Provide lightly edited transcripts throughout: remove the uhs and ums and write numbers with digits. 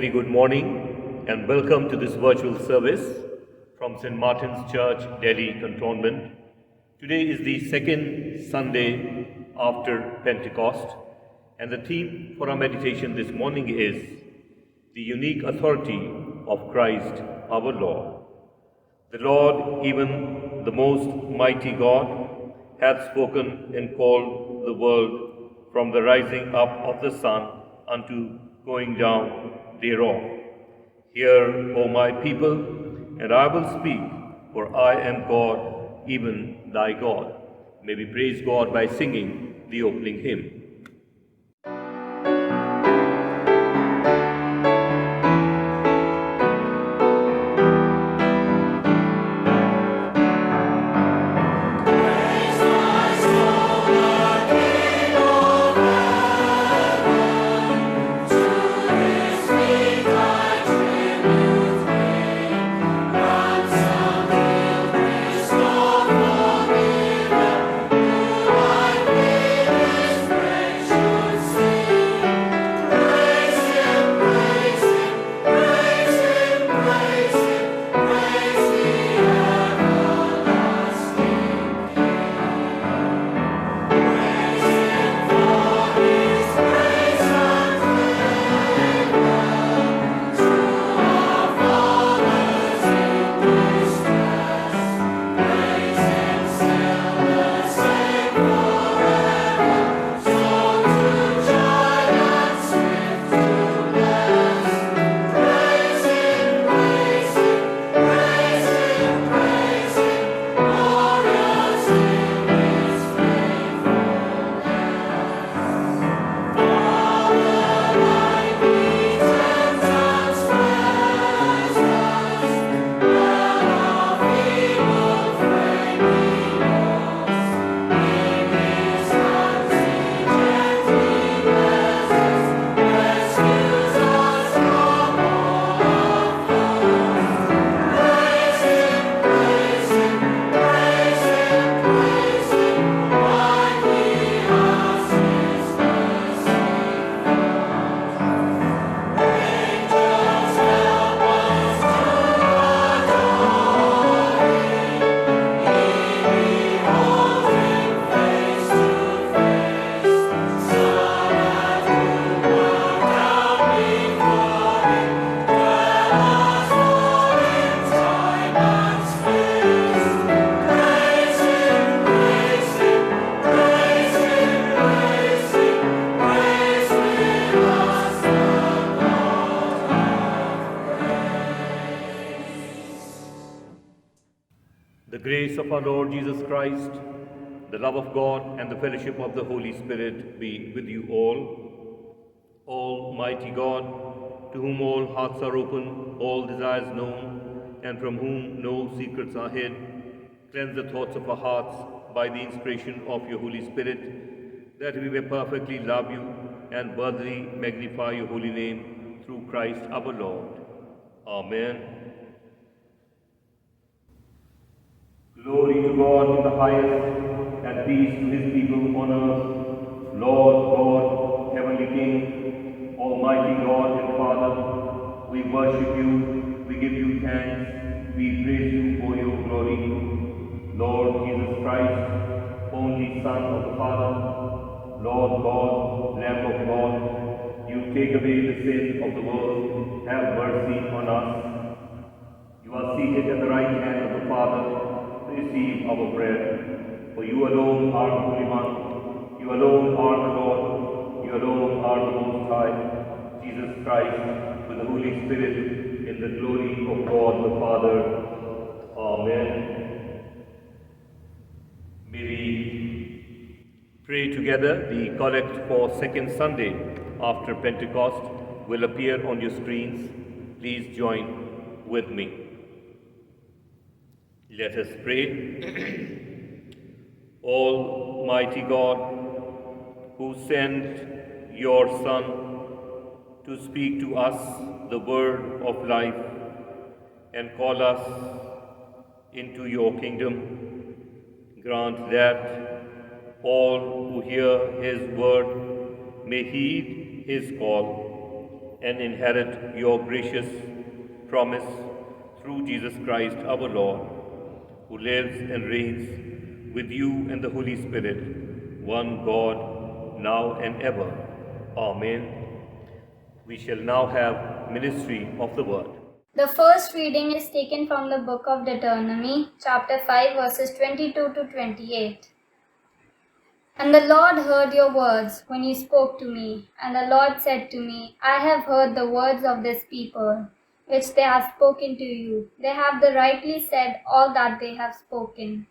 very good morning and welcome to this virtual service from St. Martin's Church, Delhi Cantonment. Today is the second Sunday after Pentecost, and the theme for our meditation this morning is the unique authority of Christ our Lord. The Lord, even the most mighty God, hath spoken and called the world from the rising up of the sun unto going down thereof. Hear, O my people, and I will speak, for I am God, even thy God. May we praise God by singing the opening hymn. The grace of our Lord Jesus Christ, the love of God, and the fellowship of the Holy Spirit be with you all. Almighty God, to whom all hearts are open, all desires known, and from whom no secrets are hid, cleanse the thoughts of our hearts by the inspiration of your Holy Spirit, that we may perfectly love you and worthily magnify your holy name through Christ our Lord. Amen. Glory to God in the highest, and peace to his people on earth. Lord God, heavenly King, almighty God and Father, we worship you, we give you thanks, we praise you for your glory. Lord Jesus Christ, only Son of the Father, Lord God, Lamb of God, you take away the sin of the world, have mercy on us. You are seated at the right hand of the Father. Receive our prayer. For you alone are the Holy One, you alone are the Lord, you alone are the Most High, Jesus Christ, with the Holy Spirit, in the glory of God the Father. Amen. May we pray together. The collect for second Sunday after Pentecost will appear on your screens. Please join with me. Let us pray. Almighty God, who sent your Son to speak to us the word of life and call us into your kingdom, grant that all who hear his word may heed his call, and inherit your gracious promise through Jesus Christ our Lord, who lives and reigns with you and the Holy Spirit, one God, now and ever. Amen. We shall now have ministry of the word. The first reading is taken from the book of Deuteronomy, chapter 5, verses 22 to 28. And the Lord heard your words when you spoke to me, and the Lord said to me, I have heard the words of this people, which they have spoken to you. They have rightly said all that they have spoken.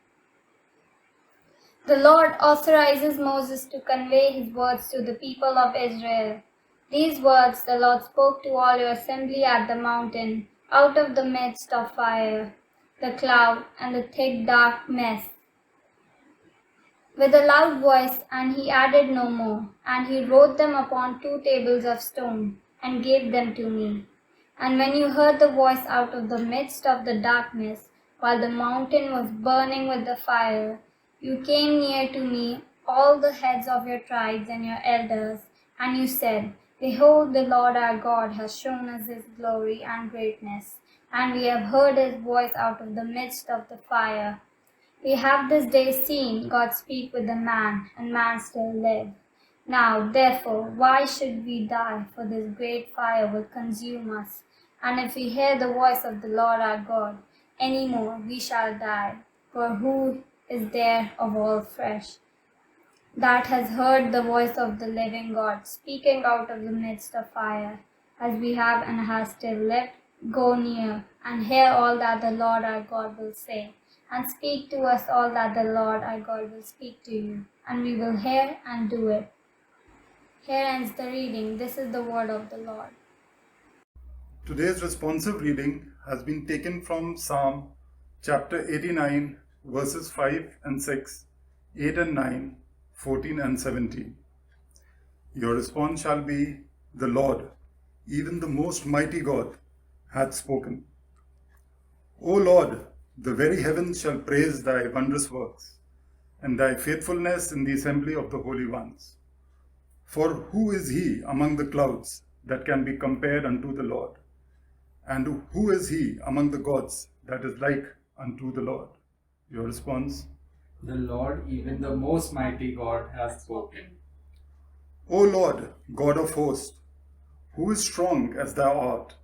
The Lord authorizes Moses to convey his words to the people of Israel. These words the Lord spoke to all your assembly at the mountain, out of the midst of fire, the cloud, and the thick dark mist, with a loud voice, and he added no more. And he wrote them upon 2 tables of stone, and gave them to me. And when you heard the voice out of the midst of the darkness, while the mountain was burning with the fire, you came near to me, all the heads of your tribes and your elders, and you said, Behold, the Lord our God has shown us his glory and greatness, and we have heard his voice out of the midst of the fire. We have this day seen God speak with a man, and man still live. Now, therefore, why should we die? For this great fire will consume us. And if we hear the voice of the Lord our God any more, we shall die. For who is there of all flesh that has heard the voice of the living God speaking out of the midst of fire, as we have and has still lived? Go near and hear all that the Lord our God will say, and speak to us all that the Lord our God will speak to you, and we will hear and do it. Here ends the reading. This is the word of the Lord. Today's responsive reading has been taken from Psalm chapter 89, verses 5 and 6, 8 and 9, 14 and 17. Your response shall be, The Lord, even the most mighty God, hath spoken. O Lord, the very heavens shall praise thy wondrous works, and thy faithfulness in the assembly of the holy ones. For who is he among the clouds that can be compared unto the Lord? And who is he among the gods that is like unto the Lord? Your response? The Lord, even the most mighty God, hath spoken. O Lord, God of hosts, who is strong as thou art?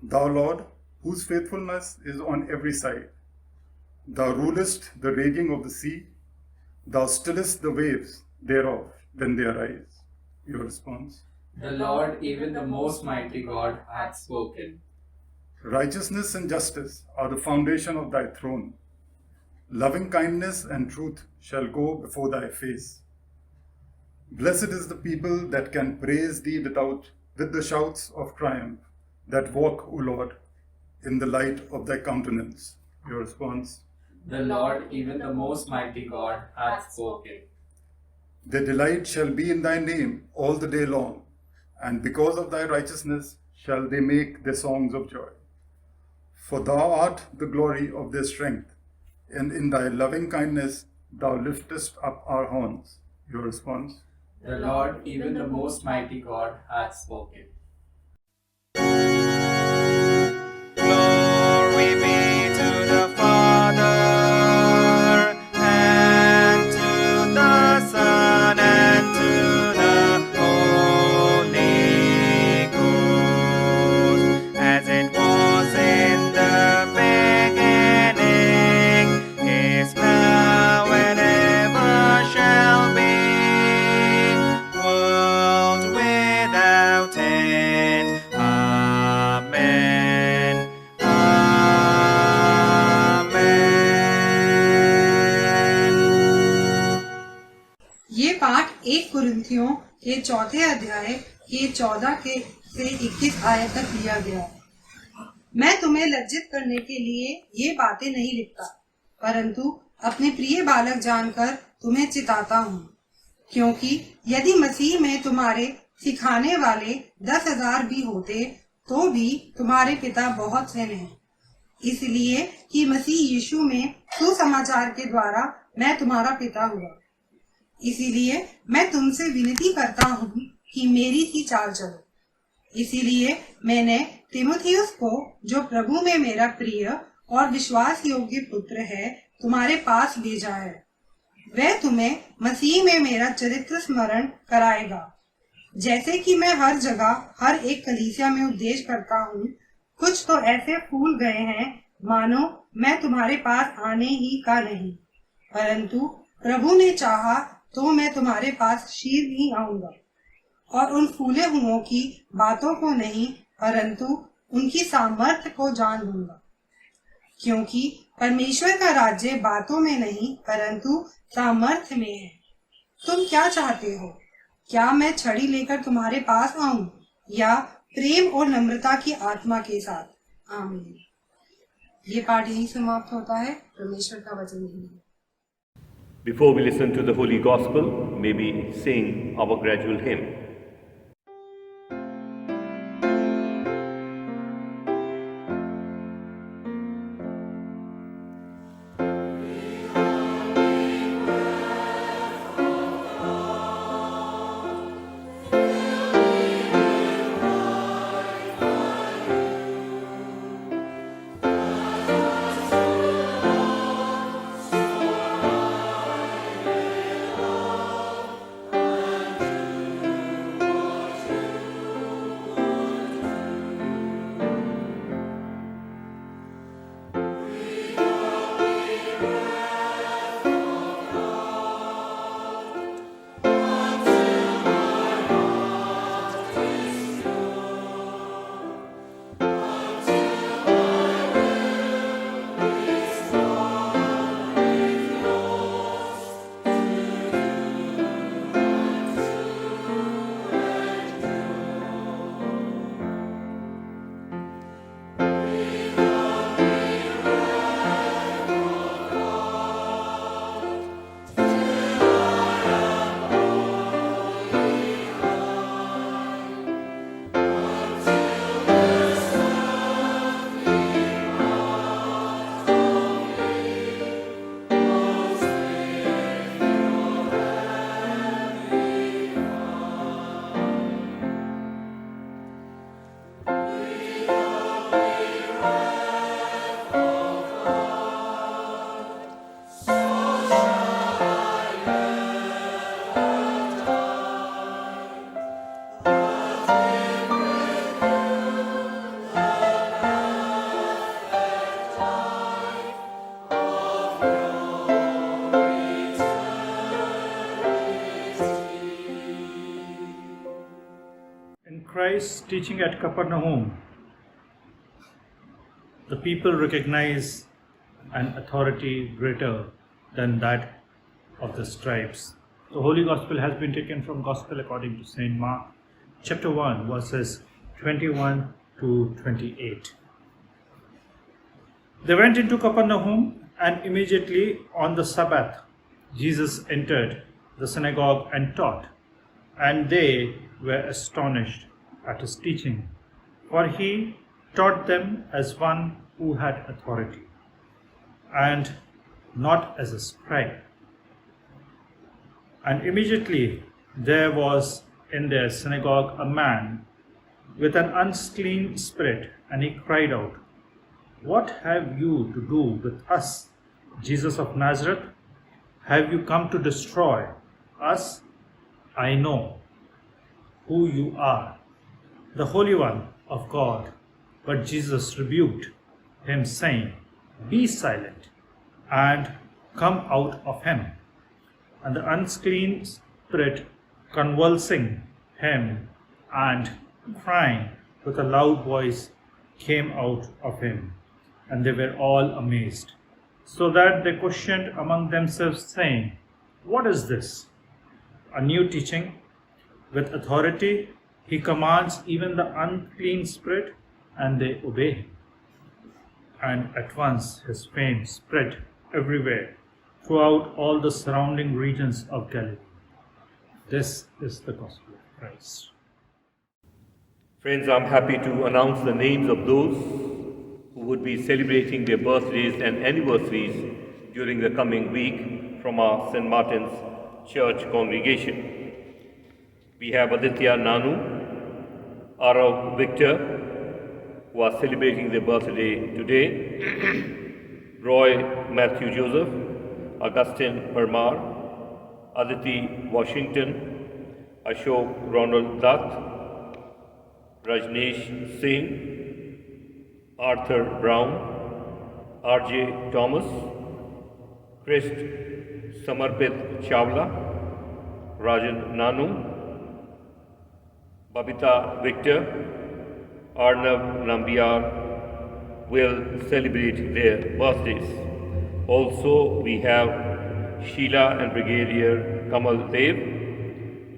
Thou, Lord, whose faithfulness is on every side. Thou rulest the raging of the sea. Thou stillest the waves thereof when they arise. Your response? The Lord, even the most mighty God, hath spoken. Righteousness and justice are the foundation of thy throne. Loving kindness and truth shall go before thy face. Blessed is the people that can praise thee with the shouts of triumph, that walk, O Lord, in the light of thy countenance. Your response? The Lord, even the most mighty God, hath spoken. Their delight shall be in thy name all the day long, and because of thy righteousness shall they make their songs of joy. For thou art the glory of their strength, and in thy loving kindness thou liftest up our horns. Your response? The Lord, even the most mighty God, hath spoken. Glory be to the Father, and to the Son, and to the Holy Ghost, as it was in the beginning, is now, and ever shall be, world without end. Amen. ये पाठ 1 कुरिन्थियों के 4 अध्याय के 14 से 21 आयत तक लिया गया है। मैं तुम्हें लज्जित करने के लिए ये बातें नहीं लिखता, परंतु अपने प्रिय बालक जानकर तुम्हें चिताता हूँ, क्योंकि यदि मसीह में तुम्हारे सिखाने वाले 10,000 भी होते तो भी तुम्हारे पिता बहुत से हैं, इसलिए कि मसीह यीशु में सुसमाचार के द्वारा मैं तुम्हारा पिता हुआ। इसीलिए मैं तुमसे विनती करता हूँ कि मेरी सी चाल चलो। इसीलिए मैंने तिमुथियुस को, जो प्रभु में मेरा प्रिय और विश्वास योग्य पुत्र है, तुम्हारे पास भेजा है। वह तुम्हें मसीह में मेरा चरित्र स्मरण कराएगा, जैसे कि मैं हर जगह हर एक कलीसिया में उपदेश करता हूँ। कुछ तो ऐसे फूल गए हैं मानो मैं तुम्हारे पास आने ही का नहीं, परंतु प्रभु ने चाहा तो मैं तुम्हारे पास शीघ्र ही आऊंगा, और उन फूले हुओं की बातों को नहीं परंतु उनकी सामर्थ्य को जान लूंगा, क्योंकि परमेश्वर का राज्य बातों में नहीं परंतु सामर्थ्य में है। तुम क्या चाहते हो? क्या मैं छड़ी लेकर तुम्हारे पास आऊं, या प्रेम और नम्रता की आत्मा के साथ? आमीन। ये पाठ यही समाप्त होता है। परमेश्वर का वचन यही है। Before we listen to the Holy Gospel, may we sing our gradual hymn. Christ's teaching at Capernaum, the people recognize an authority greater than that of the scribes. The Holy Gospel has been taken from Gospel according to St. Mark, chapter 1, verses 21 to 28. They went into Capernaum, and immediately on the Sabbath, Jesus entered the synagogue and taught, and they were astonished at his teaching, for he taught them as one who had authority, and not as a scribe. And immediately there was in their synagogue a man with an unclean spirit, and he cried out, "What have you to do with us, Jesus of Nazareth? Have you come to destroy us? I know who you are, the Holy One of God." But Jesus rebuked him, saying, "Be silent, and come out of him." And the unclean spirit, convulsing him and crying with a loud voice, came out of him. And they were all amazed, so that they questioned among themselves, saying, "What is this? A new teaching? With authority he commands even the unclean spirit, and they obey him." And at once his fame spread everywhere, throughout all the surrounding regions of Galilee. This is the gospel of Christ. Friends, I'm happy to announce the names of those who would be celebrating their birthdays and anniversaries during the coming week from our St. Martin's Church congregation. We have Aditya Nanu, Arav Victor, who are celebrating their birthday today, Roy Matthew Joseph, Augustine Parmar, Aditi Washington, Ashok Ronald Dutt, Rajneesh Singh, Arthur Brown, R.J. Thomas, Christ Samarpit Chawla, Rajan Nanu, Babita Victor, Arnav Nambiar will celebrate their birthdays. Also, we have Sheila and Brigadier Kamal Dev,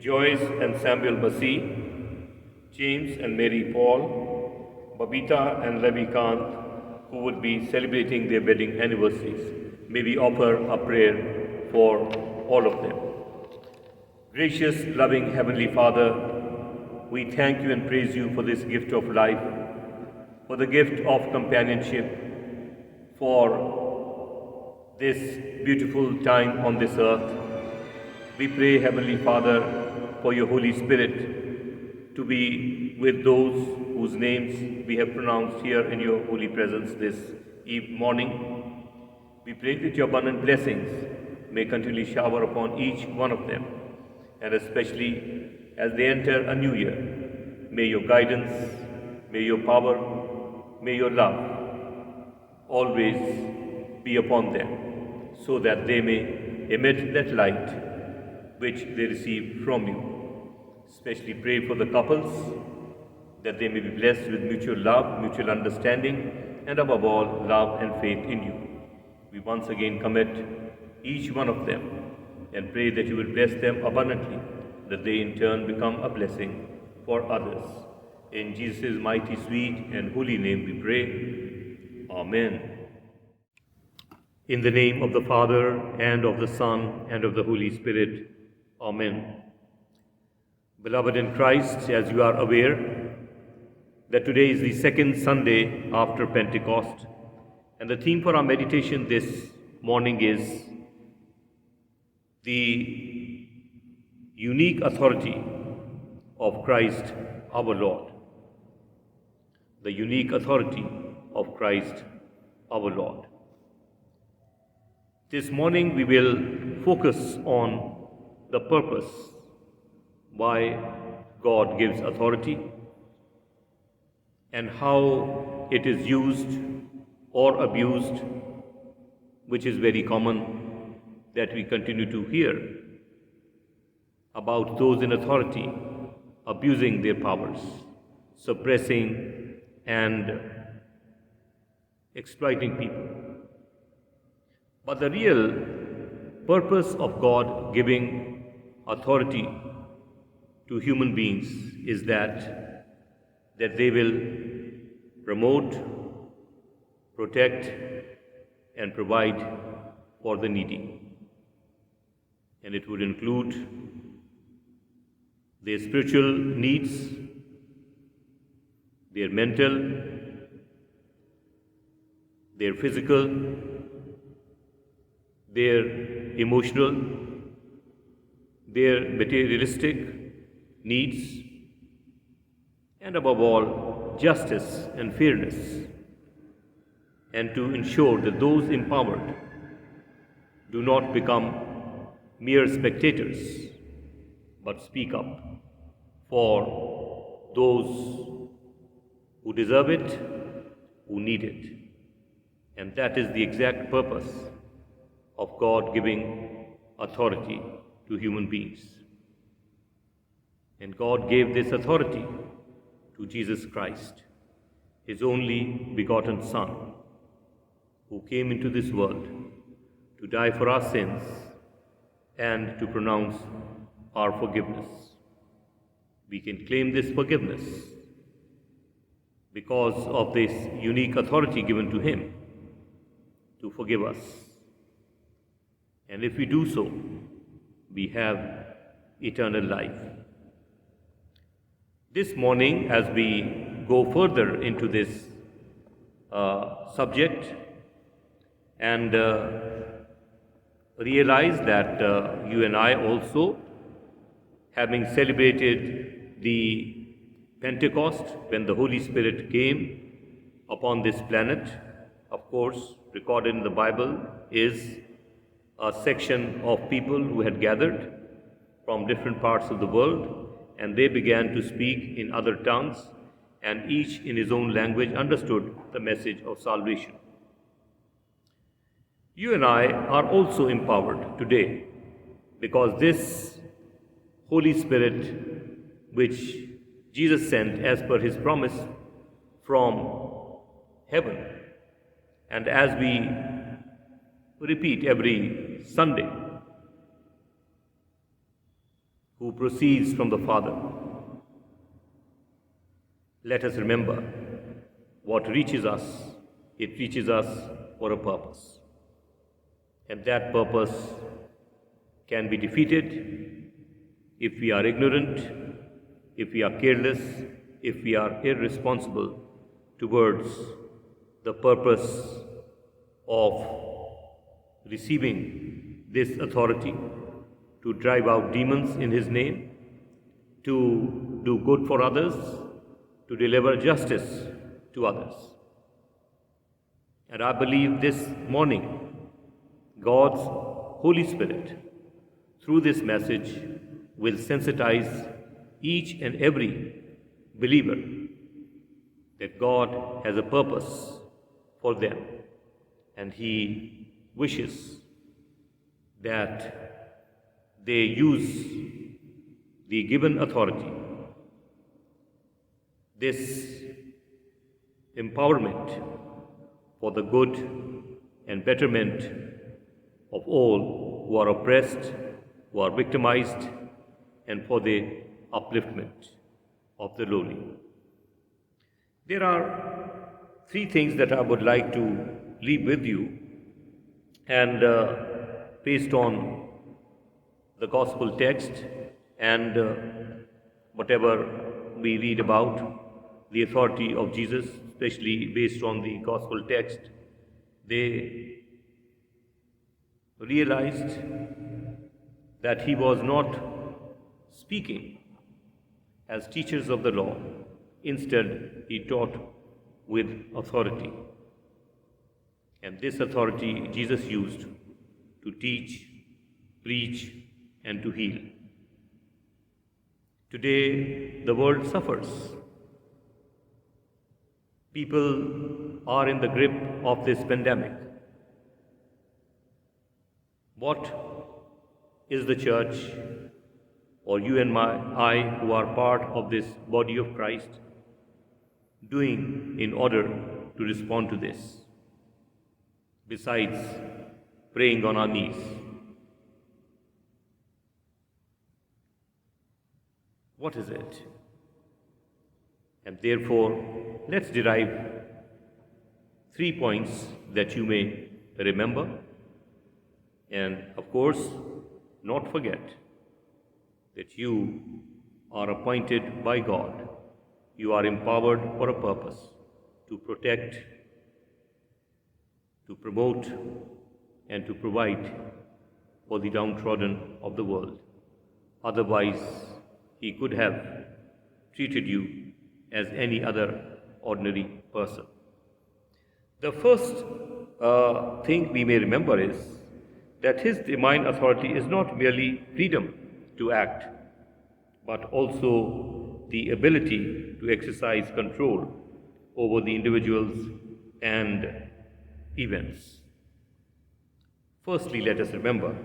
Joyce and Samuel Masih, James and Mary Paul, Babita and Levi Kant, who would be celebrating their wedding anniversaries. May we offer a prayer for all of them. Gracious, loving Heavenly Father, we thank you and praise you for this gift of life, for the gift of companionship, for this beautiful time on this earth. We pray, Heavenly Father, for your Holy Spirit to be with those whose names we have pronounced here in your holy presence this morning. We pray that your abundant blessings may continually shower upon each one of them, and especially as they enter a new year, may your guidance, may your power, may your love always be upon them, so that they may emit that light which they receive from you. Especially pray for the couples, that they may be blessed with mutual love, mutual understanding, and above all, love and faith in you. We once again commit each one of them and pray that you will bless them abundantly, that they in turn become a blessing for others. In Jesus' mighty, sweet, and holy name we pray. Amen. In the name of the Father, and of the Son, and of the Holy Spirit. Amen. Beloved in Christ, as you are aware that today is the second Sunday after Pentecost, and the theme for our meditation this morning is the unique authority of Christ our Lord. The unique authority of Christ our Lord. This morning we will focus on the purpose why God gives authority and how it is used or abused, which is very common that we continue to hear about those in authority abusing their powers, suppressing and exploiting people. But the real purpose of God giving authority to human beings is that they will promote, protect, and provide for the needy. And it would include their spiritual needs, their mental, their physical, their emotional, their materialistic needs, and above all, justice and fairness, and to ensure that those empowered do not become mere spectators, but speak up for those who deserve it, who need it. And that is the exact purpose of God giving authority to human beings. And God gave this authority to Jesus Christ, His only begotten Son, who came into this world to die for our sins and to pronounce our forgiveness. We can claim this forgiveness because of this unique authority given to Him to forgive us. And if we do so, we have eternal life. This morning, as we go further into this subject and realize that you and I also, having celebrated the Pentecost, when the Holy Spirit came upon this planet, of course, recorded in the Bible, is a section of people who had gathered from different parts of the world, and they began to speak in other tongues, and each in his own language understood the message of salvation. You and I are also empowered today because this Holy Spirit, which Jesus sent as per his promise from heaven, and as we repeat every Sunday, who proceeds from the Father, let us remember what reaches us, it reaches us for a purpose. And that purpose can be defeated if we are ignorant, if we are careless, if we are irresponsible towards the purpose of receiving this authority to drive out demons in his name, to do good for others, to deliver justice to others. And I believe this morning, God's Holy Spirit, through this message, will sensitize each and every believer that God has a purpose for them, and he wishes that they use the given authority, this empowerment, for the good and betterment of all who are oppressed, who are victimized, and for the upliftment of the lowly. There are three things that I would like to leave with you, and based on the gospel text and whatever we read about the authority of Jesus, especially based on the gospel text, they realized that he was not speaking as teachers of the law. Instead, he taught with authority. And this authority Jesus used to teach, preach, and to heal. Today, the world suffers. People are in the grip of this pandemic. What is the church, or you and I who are part of this body of Christ, doing in order to respond to this, besides praying on our knees? What is it? And therefore, let's derive 3 points that you may remember, and of course, not forget that you are appointed by God. You are empowered for a purpose: to protect, to promote, and to provide for the downtrodden of the world. Otherwise, he could have treated you as any other ordinary person. The first thing we may remember is that his divine authority is not merely freedom to act, but also the ability to exercise control over the individuals and events. Firstly, let us remember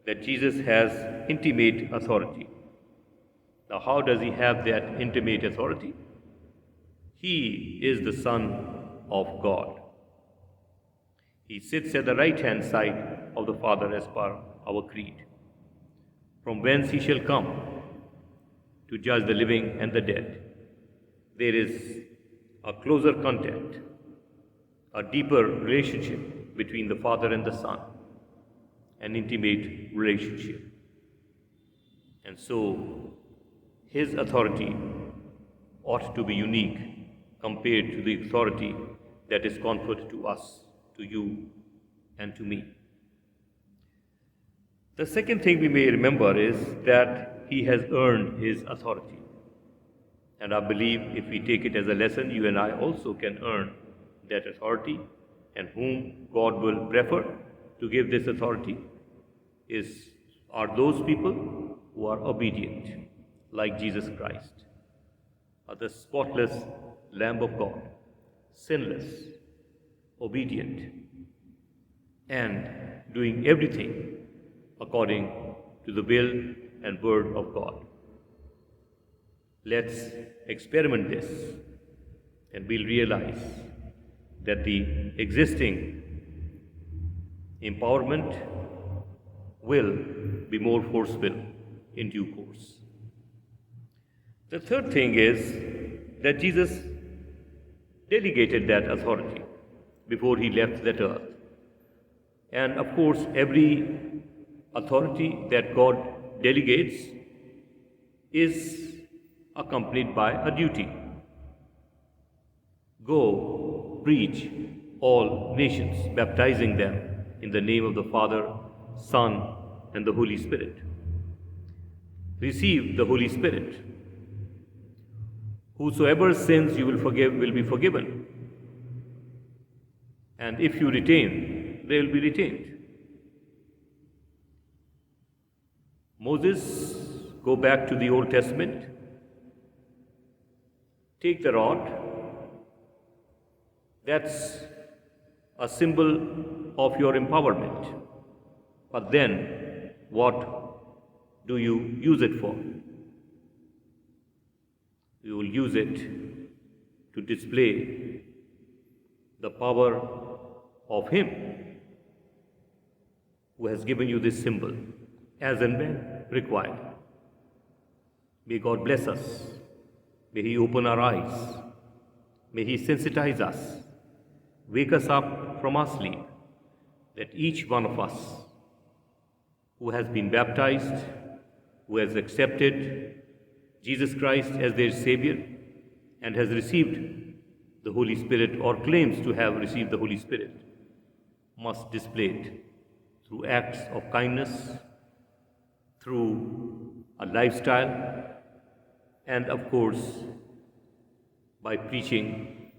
that Jesus has intimate authority. Now, how does he have that intimate authority? He is the Son of God. He sits at the right-hand side of the Father as per our creed, from whence he shall come to judge the living and the dead. There is a closer contact, a deeper relationship between the Father and the Son, an intimate relationship. And so, his authority ought to be unique compared to the authority that is conferred to us, to you, and to me. The second thing we may remember is that he has earned his authority. And I believe if we take it as a lesson, you and I also can earn that authority, and whom God will prefer to give this authority are those people who are obedient, like Jesus Christ, are the spotless Lamb of God, sinless, obedient, and doing everything according to the will and word of God. Let's experiment this, and we'll realize that the existing empowerment will be more forceful in due course. The third thing is that Jesus delegated that authority before he left that earth. And of course, every authority that God delegates is accompanied by a duty. Go, preach all nations, baptizing them in the name of the Father, Son, and the Holy Spirit. Receive the Holy Spirit. Whosoever sins you will forgive will be forgiven. And if you retain, they will be retained. Moses, go back to the Old Testament, take the rod. That's a symbol of your empowerment. But then, what do you use it for? You will use it to display the power of Him who has given you this symbol as and when required. May God bless us. May He open our eyes. May He sensitize us. Wake us up from our sleep, that each one of us who has been baptized, who has accepted Jesus Christ as their Savior and has received the Holy Spirit or claims to have received the Holy Spirit, must display it through acts of kindness, through a lifestyle, and of course by preaching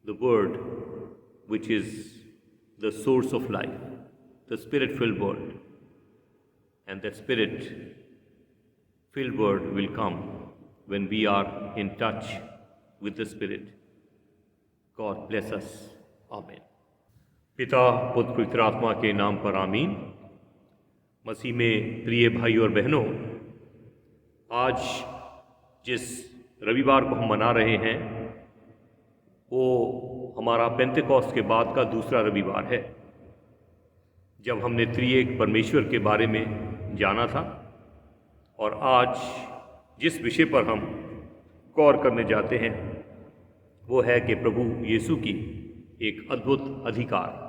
the Word, which is the source of life, the Spirit-filled Word. And that Spirit-filled Word will come when we are in touch with the Spirit. God bless us. Amen. पिता पुत्र पवित्र आत्मा के नाम पर आमीन। मसीह में प्रिय भाई और बहनों, आज जिस रविवार को हम मना रहे हैं वो हमारा पेंतेकोस्त के बाद का दूसरा रविवार है, जब हमने त्रिएक परमेश्वर के बारे में जाना था। और आज जिस विषय पर हम गौर करने जाते हैं वो है कि प्रभु यीशु की एक अद्भुत अधिकार।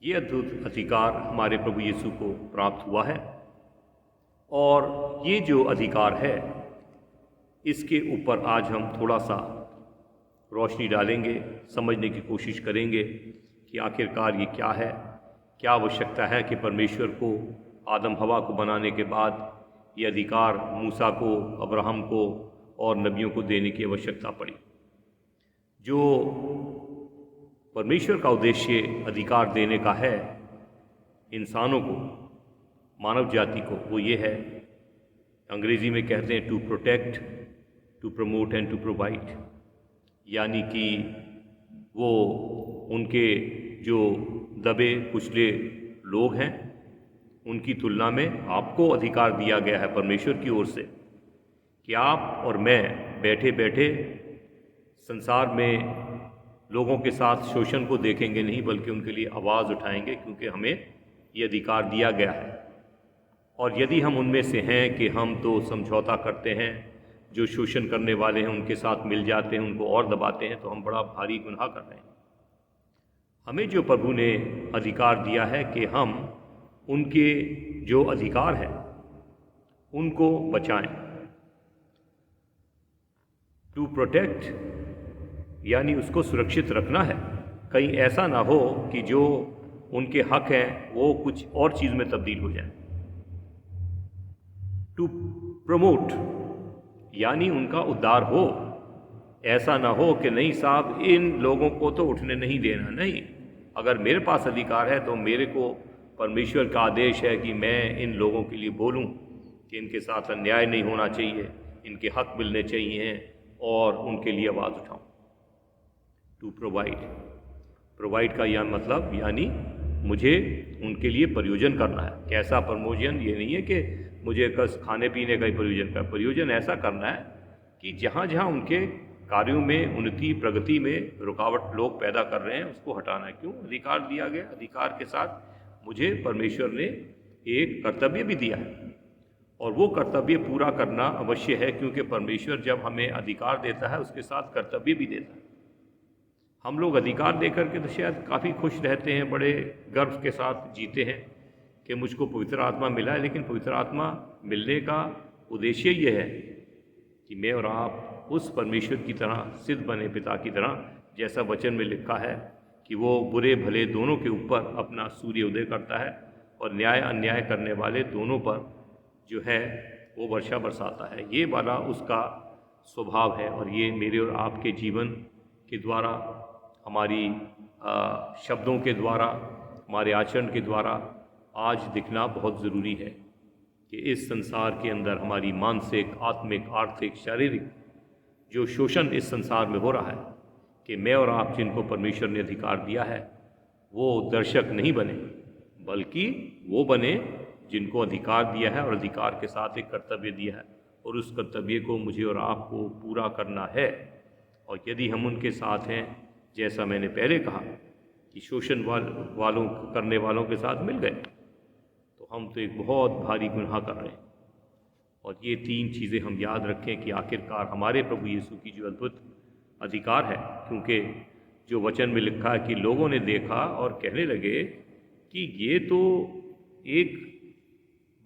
ये अद्भुत अधिकार हमारे प्रभु यीशु को प्राप्त हुआ है, और ये जो अधिकार है इसके ऊपर आज हम थोड़ा सा रोशनी डालेंगे, समझने की कोशिश करेंगे कि आखिरकार ये क्या है, क्या आवश्यकता है कि परमेश्वर को आदम हवा को बनाने के बाद ये अधिकार मूसा को, अब्राहम को और नबियों को देने की आवश्यकता पड़ी। जो परमेश्वर का उद्देश्य अधिकार देने का है इंसानों को, मानव जाति को, वो ये है, अंग्रेज़ी में कहते हैं to protect, to promote and to provide. यानी कि वो उनके जो दबे कुचले लोग हैं उनकी तुलना में आपको अधिकार दिया गया है परमेश्वर की ओर से कि आप और मैं बैठे बैठे संसार में लोगों के साथ शोषण को देखेंगे नहीं, बल्कि उनके लिए आवाज़ उठाएंगे, क्योंकि हमें ये अधिकार दिया गया है। और यदि हम उनमें से हैं कि हम तो समझौता करते हैं, जो शोषण करने वाले हैं उनके साथ मिल जाते हैं, उनको और दबाते हैं, तो हम बड़ा भारी गुनाह कर रहे हैं। हमें जो प्रभु ने अधिकार दिया है कि हम उनके जो अधिकार हैं उनको बचाएं। टू प्रोटेक्ट यानी उसको सुरक्षित रखना है, कहीं ऐसा ना हो कि जो उनके हक हैं वो कुछ और चीज़ में तब्दील हो जाए। टू प्रमोट यानी उनका उद्धार हो। ऐसा ना हो कि नहीं साहब इन लोगों को तो उठने नहीं देना। नहीं, अगर मेरे पास अधिकार है तो मेरे को परमेश्वर का आदेश है कि मैं इन लोगों के लिए बोलूं कि इनके साथ अन्याय नहीं होना चाहिए, इनके हक मिलने चाहिए और उनके लिए आवाज़ उठाऊं। टू प्रोवाइड का यह मतलब यानी मुझे उनके लिए प्रयोजन करना है। कैसा प्रयोजन? ये नहीं है कि मुझे बस खाने पीने का ही प्रयोजन का प्रयोजन ऐसा करना है कि जहाँ जहाँ उनके कार्यों में उन्नति प्रगति में रुकावट लोग पैदा कर रहे हैं उसको हटाना है। क्यों? अधिकार दिया गया। अधिकार के साथ मुझे परमेश्वर ने एक कर्तव्य भी दिया है और वो कर्तव्य पूरा करना अवश्य है, क्योंकि परमेश्वर जब हमें अधिकार देता है उसके साथ कर्तव्य भी देता है। हम लोग अधिकार देकर के तो शायद काफ़ी खुश रहते हैं, बड़े गर्व के साथ जीते हैं कि मुझको पवित्र आत्मा मिला है, लेकिन पवित्र आत्मा मिलने का उद्देश्य ये है कि मैं और आप उस परमेश्वर की तरह सिद्ध बने, पिता की तरह, जैसा वचन में लिखा है कि वो बुरे भले दोनों के ऊपर अपना सूर्य उदय करता है और न्याय अन्याय करने वाले दोनों पर जो है वो वर्षा बरसाता है। ये वाला उसका स्वभाव है और ये मेरे और आपके जीवन के द्वारा, हमारी शब्दों के द्वारा, हमारे आचरण के द्वारा आज दिखना बहुत ज़रूरी है कि इस संसार के अंदर हमारी मानसिक, आत्मिक, आर्थिक, शारीरिक जो शोषण इस संसार में हो रहा है, कि मैं और आप जिनको परमेश्वर ने अधिकार दिया है वो दर्शक नहीं बने, बल्कि वो बने जिनको अधिकार दिया है और अधिकार के साथ एक कर्तव्य दिया है और उस कर्तव्य को मुझे और आपको पूरा करना है। और यदि हम उनके साथ हैं, जैसा मैंने पहले कहा कि शोषण वालों करने वालों के साथ मिल गए, तो हम तो एक बहुत भारी गुनाह कर रहे हैं। और ये तीन चीज़ें हम याद रखें कि आखिरकार हमारे प्रभु यीशु की जो अद्भुत अधिकार है, क्योंकि जो वचन में लिखा है कि लोगों ने देखा और कहने लगे कि ये तो एक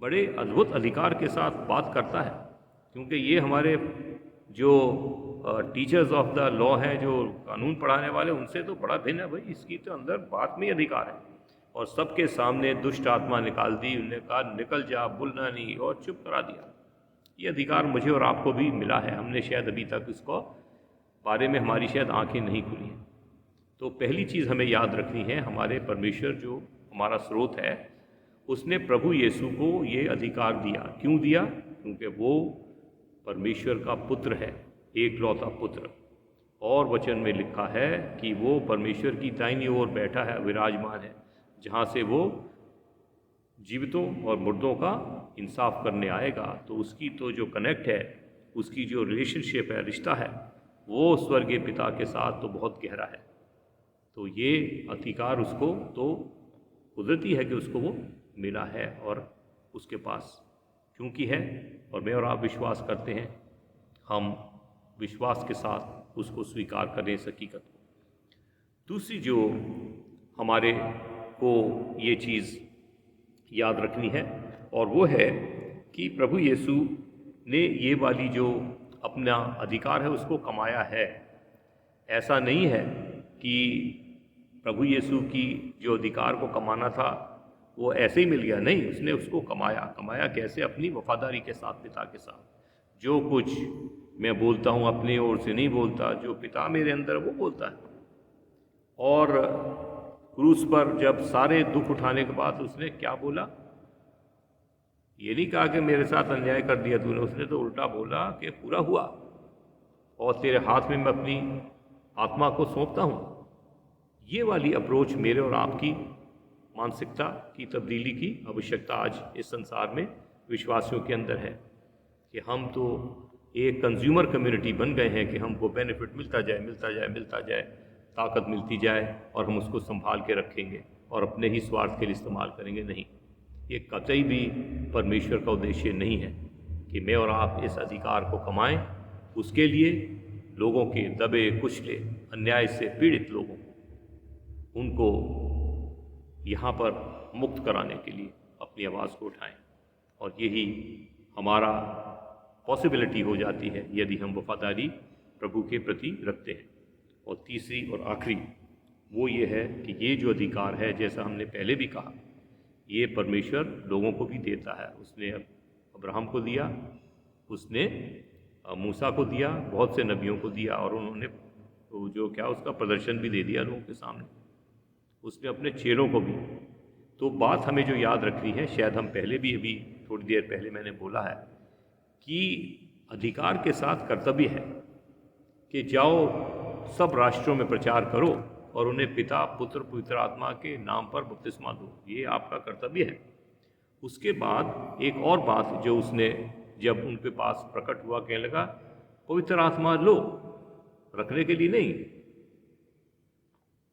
बड़े अद्भुत अधिकार के साथ बात करता है, क्योंकि ये हमारे जो टीचर्स ऑफ द लॉ हैं, जो कानून पढ़ाने वाले, उनसे तो बड़ा भिन्न है। भाई इसकी तो अंदर बात में ही अधिकार है। और सबके सामने दुष्ट आत्मा निकाल दी, उन्होंने कहा निकल जा, बोलना नहीं, और चुप करा दिया। ये अधिकार मुझे और आपको भी मिला है। हमने शायद अभी तक इसको बारे में हमारी शायद आंखें नहीं खुली हैं। तो पहली चीज़ हमें याद रखनी है, हमारे परमेश्वर जो हमारा स्रोत है, उसने प्रभु यीशु को ये अधिकार दिया। क्यों दिया? क्योंकि वो परमेश्वर का पुत्र है, एकलौता पुत्र। और वचन में लिखा है कि वो परमेश्वर की दाहिनी ओर बैठा है, विराजमान है, जहाँ से वो जीवितों और मुर्दों का इंसाफ करने आएगा। तो उसकी तो जो कनेक्ट है, उसकी जो रिलेशनशिप है, रिश्ता है, वो स्वर्गीय पिता के साथ तो बहुत गहरा है। तो ये अधिकार उसको तो कुदरती है कि उसको वो मिला है और उसके पास क्योंकि है, और मैं और आप विश्वास करते हैं, हम विश्वास के साथ उसको स्वीकार करें इस हकीकत को। दूसरी जो हमारे को ये चीज़ याद रखनी है, और वो है कि प्रभु यीशु ने ये वाली जो अपना अधिकार है उसको कमाया है। ऐसा नहीं है कि प्रभु यीशु की जो अधिकार को कमाना था वो ऐसे ही मिल गया, नहीं, उसने उसको कमाया। कमाया कैसे? अपनी वफादारी के साथ, पिता के साथ। जो कुछ मैं बोलता हूँ अपनी ओर से नहीं बोलता, जो पिता मेरे अंदर वो बोलता है। और क्रूस पर जब सारे दुख उठाने के बाद उसने क्या बोला? ये नहीं कहा कि मेरे साथ अन्याय कर दिया तूने, उसने तो उल्टा बोला कि पूरा हुआ और तेरे हाथ में मैं अपनी आत्मा को सौंपता हूँ। ये वाली अप्रोच मेरे और आपकी मानसिकता की तब्दीली की आवश्यकता आज इस संसार में विश्वासियों के अंदर है कि हम तो एक कंज्यूमर कम्युनिटी बन गए हैं कि हमको बेनिफिट मिलता जाए, मिलता जाए, मिलता जाए, ताकत मिलती जाए और हम उसको संभाल के रखेंगे और अपने ही स्वार्थ के लिए इस्तेमाल करेंगे। नहीं, ये कतई भी परमेश्वर का उद्देश्य नहीं है कि मैं और आप इस अधिकार को कमाएं। उसके लिए लोगों के दबे कुचले, अन्याय से पीड़ित लोगों को, उनको यहाँ पर मुक्त कराने के लिए अपनी आवाज़ को उठाएं। और यही हमारा पॉसिबिलिटी हो जाती है यदि हम वफादारी प्रभु के प्रति रखते हैं। और तीसरी और आखिरी वो ये है कि ये जो अधिकार है, जैसा हमने पहले भी कहा, ये परमेश्वर लोगों को भी देता है। उसने अब्राहम को दिया, उसने मूसा को दिया, बहुत से नबियों को दिया, और उन्होंने जो क्या उसका प्रदर्शन भी दे दिया लोगों के सामने, उसने अपने चेलों को भी। तो बात हमें जो याद रखनी है, शायद हम पहले भी अभी थोड़ी देर पहले मैंने बोला है कि अधिकार के साथ कर्तव्य है कि जाओ सब राष्ट्रों में प्रचार करो और उन्हें पिता पुत्र पवित्र आत्मा के नाम पर बपतिस्मा दो, ये आपका कर्तव्य है। उसके बाद एक और बात जो उसने जब उनके पास प्रकट हुआ, कहने लगा पवित्र आत्मा लो, रखने के लिए नहीं।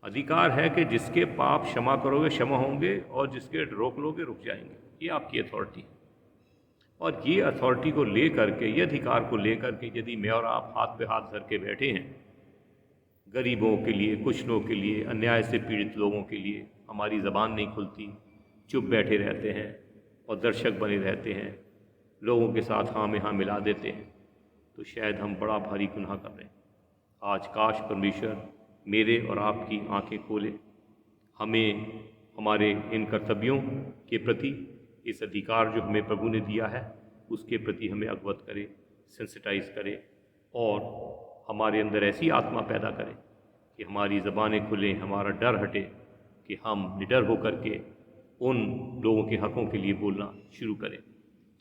अधिकार है कि जिसके पाप क्षमा करोगे क्षमा होंगे, और जिसके रोक लोगे रुक जाएंगे। ये आपकी अथॉरिटी है। और ये अथॉरिटी को ले करके, ये अधिकार को ले करके यदि मैं और आप हाथ पे हाथ धर के बैठे हैं, गरीबों के लिए, कुछ लोगों के लिए, अन्याय से पीड़ित लोगों के लिए, हमारी ज़बान नहीं खुलती, चुप बैठे रहते हैं और दर्शक बने रहते हैं, लोगों के साथ हाँ में हाँ मिला देते हैं, तो शायद हम बड़ा भारी गुनाह कर रहे हैं। आज काश परमेश्वर मेरे और आपकी आंखें खोले, हमें हमारे इन कर्तव्यों के प्रति, इस अधिकार जो हमें प्रभु ने दिया है उसके प्रति हमें अवगत करे, सेंसिटाइज करे, और हमारे अंदर ऐसी आत्मा पैदा करे कि हमारी ज़बानें खुलें, हमारा डर हटे, कि हम निडर होकर के उन लोगों के हकों के लिए बोलना शुरू करें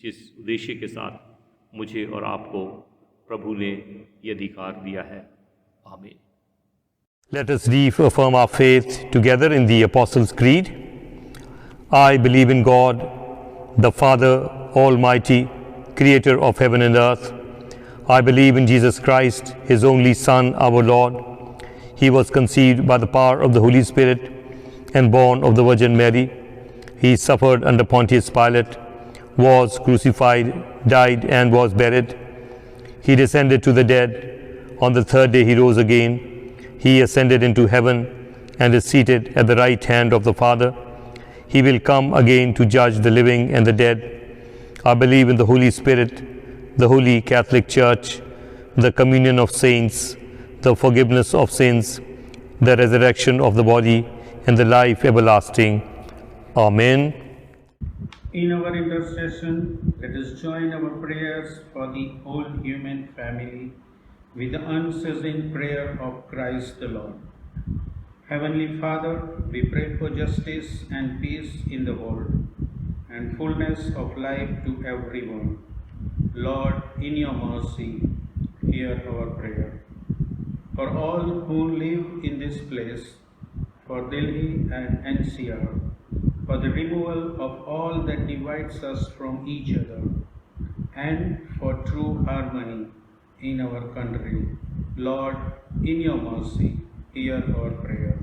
जिस उद्देश्य के साथ मुझे और आपको प्रभु ने ये अधिकार दिया है। आमीन। Let us reaffirm our faith together in the Apostles' Creed. I believe in God, the Father Almighty, Creator of heaven and earth. I believe in Jesus Christ, His only Son, our Lord. He was conceived by the power of the Holy Spirit and born of the Virgin Mary. He suffered under Pontius Pilate, was crucified, died, and was buried. He descended to the dead. On the third day He rose again. He ascended into heaven and is seated at the right hand of the Father. He will come again to judge the living and the dead. I believe in the Holy Spirit, the Holy Catholic Church, the communion of saints, the forgiveness of sins, the resurrection of the body, and the life everlasting. Amen. In our intercession, let us join our prayers for the whole human family with the unceasing prayer of Christ the Lord. Heavenly Father, we pray for justice and peace in the world and fullness of life to everyone. Lord, in your mercy, hear our prayer. For all who live in this place, for Delhi and NCR, for the removal of all that divides us from each other, and for true harmony in our country. Lord, in your mercy, hear our prayer.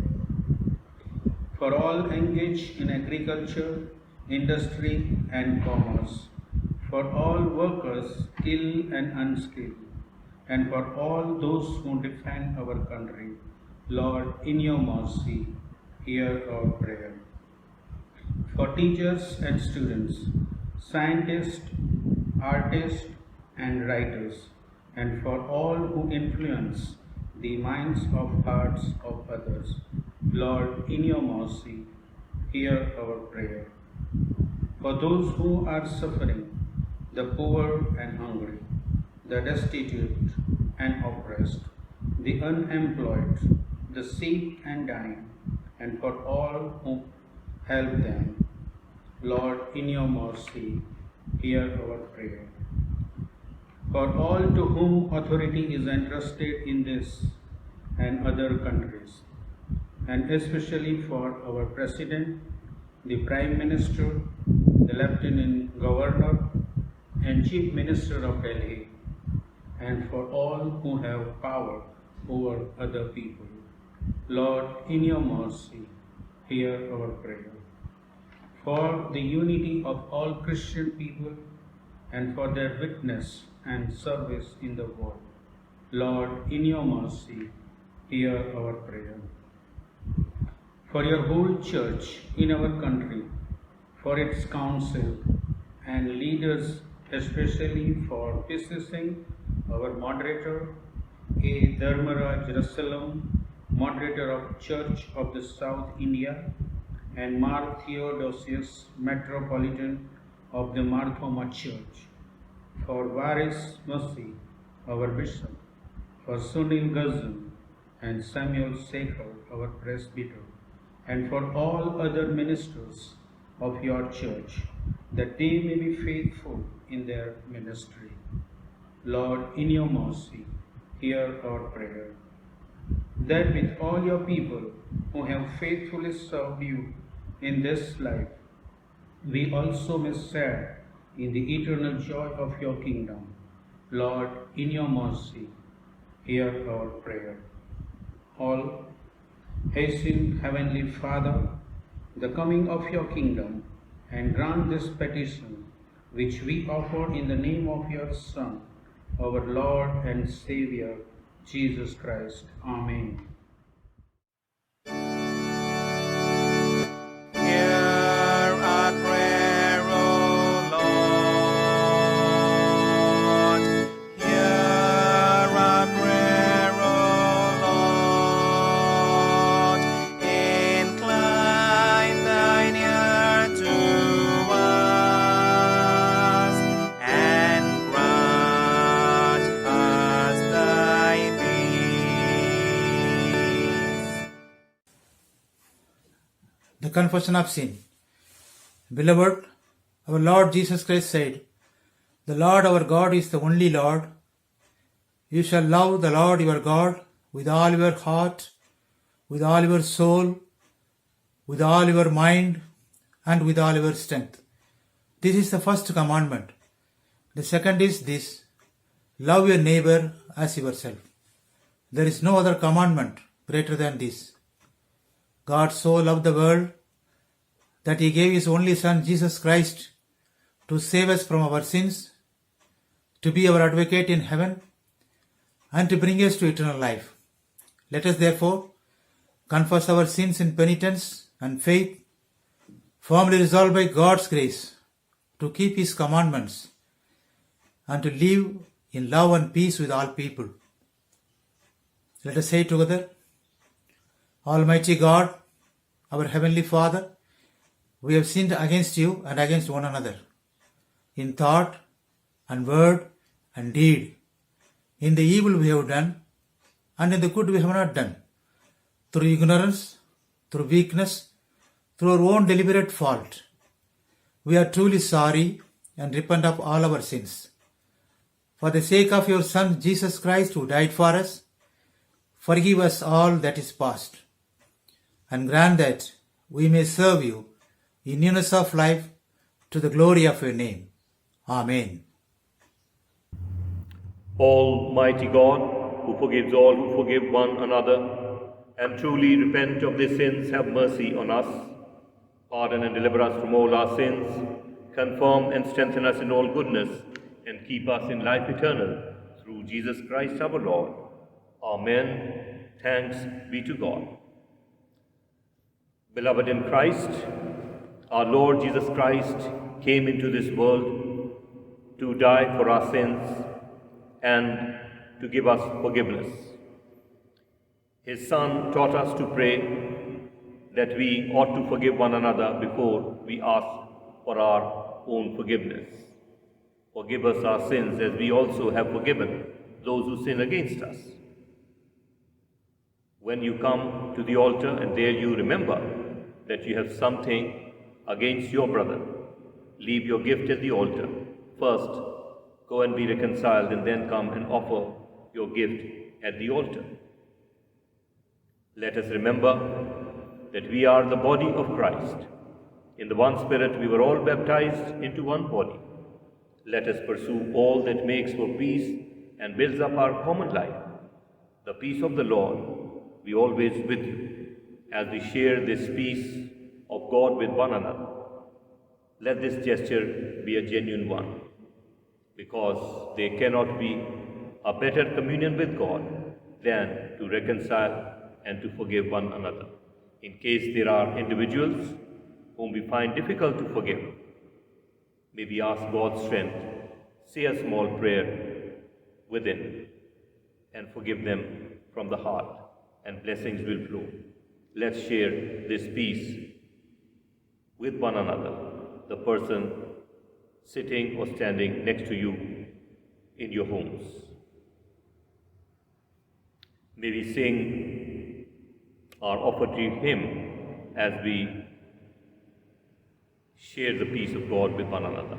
For all engaged in agriculture, industry and commerce, for all workers, skilled and unskilled, and for all those who defend our country, Lord, in your mercy, hear our prayer. For teachers and students, scientists, artists and writers, and for all who influence the minds of hearts of others, Lord, in your mercy, hear our prayer. For those who are suffering, the poor and hungry, the destitute and oppressed, the unemployed, the sick and dying, and for all who help them, Lord, in your mercy, hear our prayer. For all to whom authority is entrusted in this and other countries, and especially for our President, the Prime Minister, the Lieutenant Governor, and Chief Minister of Delhi, and for all who have power over other people, Lord, in your mercy, hear our prayer. For the unity of all Christian people and for their witness and service in the world, Lord, in your mercy, hear our prayer. For your whole church in our country, for its council and leaders, especially for PCC, our moderator, A. Dharmaraj Rasalam, moderator of Church of the South India, and Mark Theodosius, Metropolitan of the Marthoma Church, for Varis Mercy, our bishop, for Sunil Gazan and Samuel Sekhar, our presbyter, and for all other ministers of your church, that they may be faithful in their ministry. Lord, in your mercy, hear our prayer. That with all your people who have faithfully served you in this life, we also may share in the eternal joy of your kingdom. Lord, in your mercy, hear our prayer. All hasten, Heavenly Father, the coming of your kingdom, and grant this petition, which we offer in the name of your Son, our Lord and Savior, Jesus Christ. Amen. Hear our prayer, O Lord. Hear our prayer, O Lord. Incline thine ear to us, and grant us thy peace. The Confession of Sin. Beloved, our Lord Jesus Christ said, "The Lord our God is the only Lord. You shall love the Lord your God with all your heart, with all your soul, with all your mind, and with all your strength." This is the first commandment. The second is this: love your neighbor as yourself. There is no other commandment greater than this. God so loved the world that he gave his only Son, Jesus Christ, to save us from our sins, to be our advocate in heaven, and to bring us to eternal life. Let us therefore confess our sins in penitence and faith, firmly resolved by God's grace to keep his commandments and to live in love and peace with all people. Let us say together, Almighty God, our Heavenly Father, we have sinned against you and against one another, in thought and word and deed, in the evil we have done and in the good we have not done, through ignorance, through weakness, through our own deliberate fault. We are truly sorry and repent of all our sins. For the sake of your Son, Jesus Christ, who died for us, forgive us all that is past, and grant that we may serve you in newness of life to the glory of your name. Amen. Almighty God, who forgives all who forgive one another, and truly repent of their sins, have mercy on us. Pardon and deliver us from all our sins. Confirm and strengthen us in all goodness, and keep us in life eternal, through Jesus Christ our Lord. Amen. Thanks be to God. Beloved in Christ, our Lord Jesus Christ came into this world to die for our sins and to give us forgiveness. His Son taught us to pray that we ought to forgive one another before we ask for our own forgiveness. Forgive us our sins as we also have forgiven those who sin against us. When you come to the altar and there you remember that you have something against your brother, leave your gift at the altar. First, go and be reconciled, and then come and offer your gift at the altar. Let us remember that we are the body of Christ. In the one Spirit we were all baptized into one body. Let us pursue all that makes for peace and builds up our common life. The peace of the Lord be always with you, as we share this peace of God with one another. Let this gesture be a genuine one, because there cannot be a better communion with God than to reconcile and to forgive one another. In case there are individuals whom we find difficult to forgive, may we ask God's strength, say a small prayer within, and forgive them from the heart, and blessings will flow. Let's share this peace with one another, the person sitting or standing next to you in your homes. May we sing our offertory hymn as we share the peace of God with one another.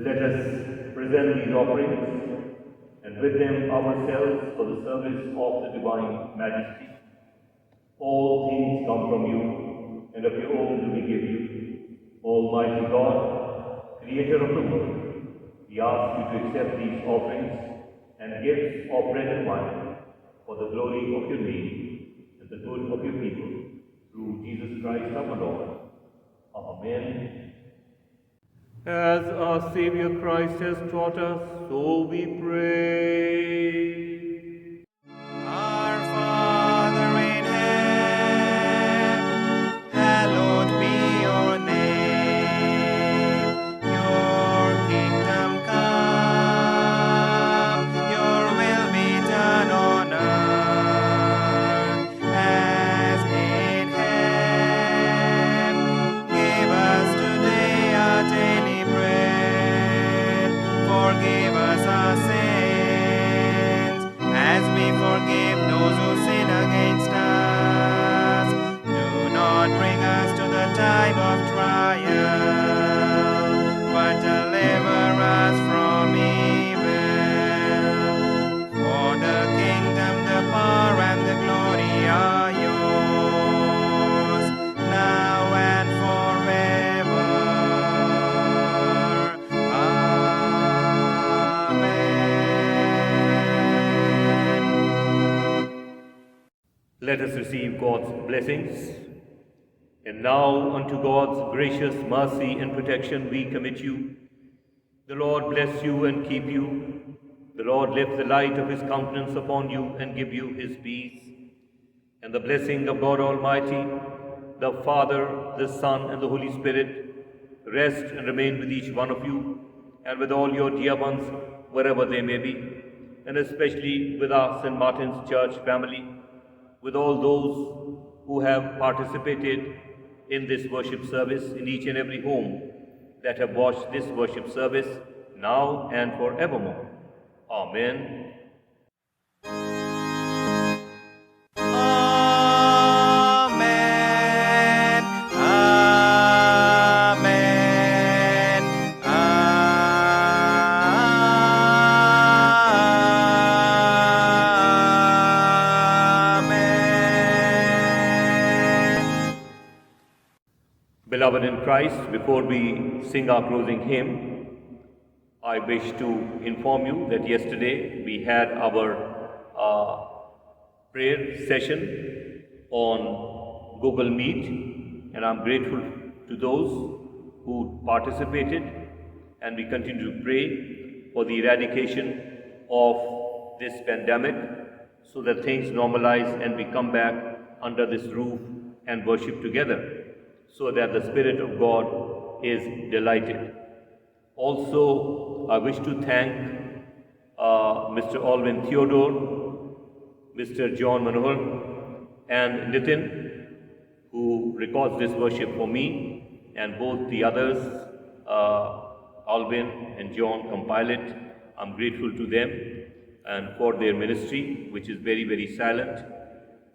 Let us present these offerings and with them ourselves for the service of the Divine Majesty. All things come from you, and of your own do we give you. Almighty God, Creator of the world, we ask you to accept these offerings and gifts of bread and wine for the glory of your name and the good of your people, through Jesus Christ our Lord. Amen. As our Savior Christ has taught us, so we pray. Our Father in heaven, hallowed be your name. Your kingdom come, your will be done on earth as in heaven. Give us today our daily bread. Forgive us our sins, as we forgive those who sin against us. Do not bring us to the time of trial, but deliver us from evil. For the kingdom, the power, and the glory are yours, now and forever. Let us receive God's blessings. And now unto God's gracious mercy and protection we commit you. The Lord bless you and keep you. The Lord lift the light of his countenance upon you and give you his peace. And the blessing of God Almighty, the Father, the Son, and the Holy Spirit, rest and remain with each one of you and with all your dear ones, wherever they may be, and especially with our St. Martin's Church family, with all those who have participated in this worship service, in each and every home that have watched this worship service now and forevermore. Amen. Amen. Amen. Amen. Beloved in Christ, before we sing our closing hymn, I wish to inform you that yesterday we had our prayer session on Google Meet, and I'm grateful to those who participated, and we continue to pray for the eradication of this pandemic so that things normalize and we come back under this roof and worship together so that the Spirit of God is delighted. Also, I wish to thank Mr. Alvin Theodore, Mr. John Manohar, and Nitin, who records this worship for me, and both the others, Alvin and John, compile it. I'm grateful to them and for their ministry, which is very, very silent.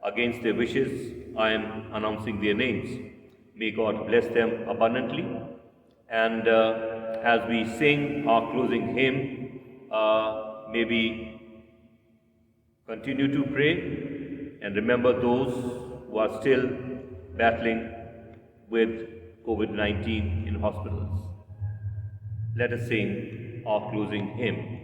Against their wishes, I am announcing their names. May God bless them abundantly. And as we sing our closing hymn, may we continue to pray and remember those who are still battling with COVID-19 in hospitals. Let us sing our closing hymn.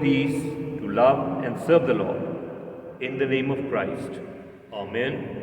peace to love and serve the Lord. In the name of Christ. Amen.